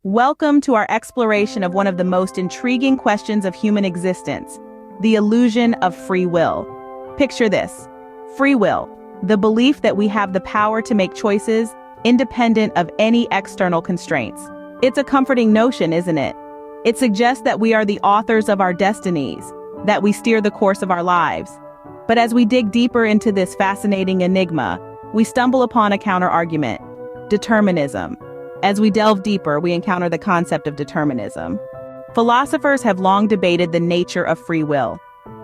Welcome to our exploration of one of the most intriguing questions of human existence, the illusion of free will. Picture this: free will, the belief that we have the power to make choices independent of any external constraints. It's a comforting notion, isn't it? It suggests that we are the authors of our destinies, that we steer the course of our lives. But as we dig deeper into this fascinating enigma, we stumble upon a counter-argument: determinism. As we delve deeper, we encounter the concept of determinism. Philosophers have long debated the nature of free will.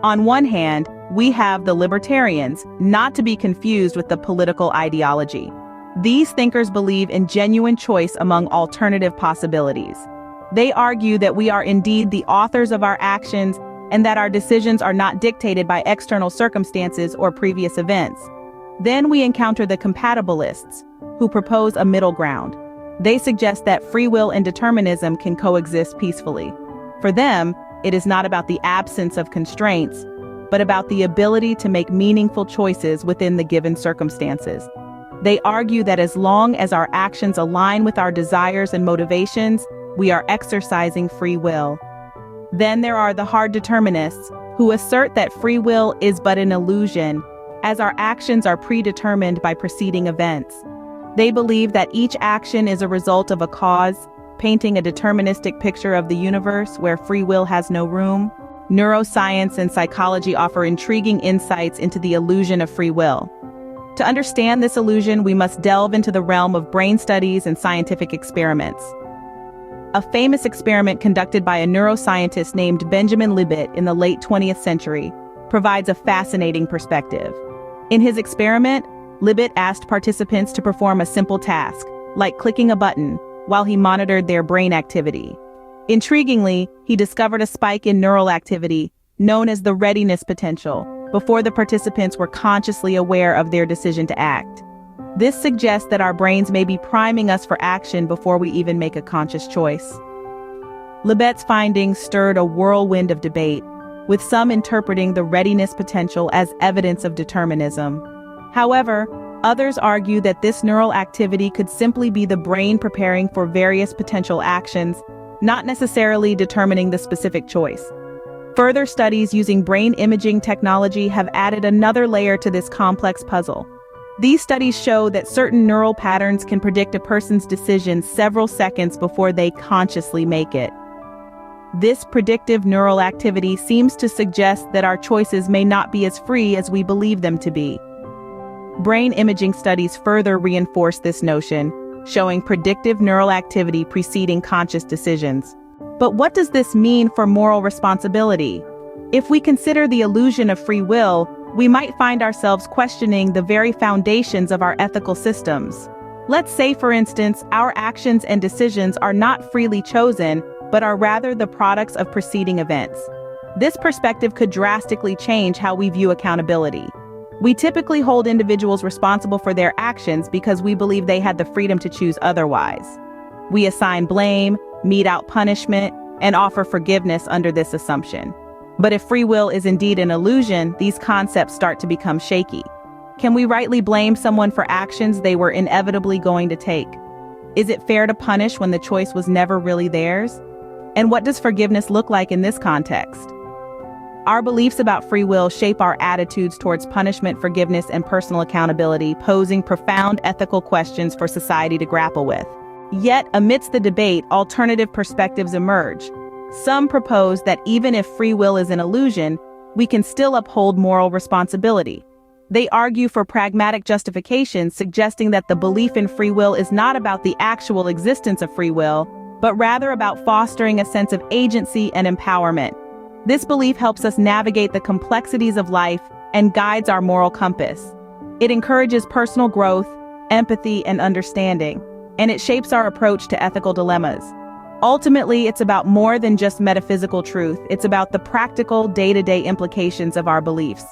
On one hand, we have the libertarians, not to be confused with the political ideology. These thinkers believe in genuine choice among alternative possibilities. They argue that we are indeed the authors of our actions and that our decisions are not dictated by external circumstances or previous events. Then we encounter the compatibilists, who propose a middle ground. They suggest that free will and determinism can coexist peacefully. For them, it is not about the absence of constraints, but about the ability to make meaningful choices within the given circumstances. They argue that as long as our actions align with our desires and motivations, we are exercising free will. Then there are the hard determinists, who assert that free will is but an illusion, as our actions are predetermined by preceding events. They believe that each action is a result of a cause, painting a deterministic picture of the universe where free will has no room. Neuroscience and psychology offer intriguing insights into the illusion of free will. To understand this illusion, we must delve into the realm of brain studies and scientific experiments. A famous experiment conducted by a neuroscientist named Benjamin Libet in the late 20th century provides a fascinating perspective. In his experiment, Libet asked participants to perform a simple task, like clicking a button, while he monitored their brain activity. Intriguingly, he discovered a spike in neural activity, known as the readiness potential, before the participants were consciously aware of their decision to act. This suggests that our brains may be priming us for action before we even make a conscious choice. Libet's findings stirred a whirlwind of debate, with some interpreting the readiness potential as evidence of determinism. However, others argue that this neural activity could simply be the brain preparing for various potential actions, not necessarily determining the specific choice. Further studies using brain imaging technology have added another layer to this complex puzzle. These studies show that certain neural patterns can predict a person's decision several seconds before they consciously make it. This predictive neural activity seems to suggest that our choices may not be as free as we believe them to be. Brain imaging studies further reinforce this notion, showing predictive neural activity preceding conscious decisions. But what does this mean for moral responsibility? If we consider the illusion of free will, we might find ourselves questioning the very foundations of our ethical systems. Let's say, for instance, our actions and decisions are not freely chosen, but are rather the products of preceding events. This perspective could drastically change how we view accountability. We typically hold individuals responsible for their actions because we believe they had the freedom to choose otherwise. We assign blame, mete out punishment, and offer forgiveness under this assumption. But if free will is indeed an illusion, these concepts start to become shaky. Can we rightly blame someone for actions they were inevitably going to take? Is it fair to punish when the choice was never really theirs? And what does forgiveness look like in this context? Our beliefs about free will shape our attitudes towards punishment, forgiveness, and personal accountability, posing profound ethical questions for society to grapple with. Yet, amidst the debate, alternative perspectives emerge. Some propose that even if free will is an illusion, we can still uphold moral responsibility. They argue for pragmatic justifications, suggesting that the belief in free will is not about the actual existence of free will, but rather about fostering a sense of agency and empowerment. This belief helps us navigate the complexities of life and guides our moral compass. It encourages personal growth, empathy, and understanding, and it shapes our approach to ethical dilemmas. Ultimately, it's about more than just metaphysical truth. It's about the practical, day-to-day implications of our beliefs.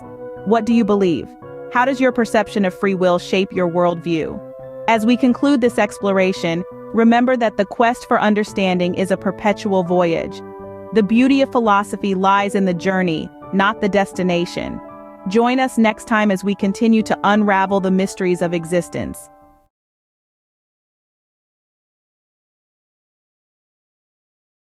What do you believe? How does your perception of free will shape your worldview? As we conclude this exploration, remember that the quest for understanding is a perpetual voyage. The beauty of philosophy lies in the journey, not the destination. Join us next time as we continue to unravel the mysteries of existence.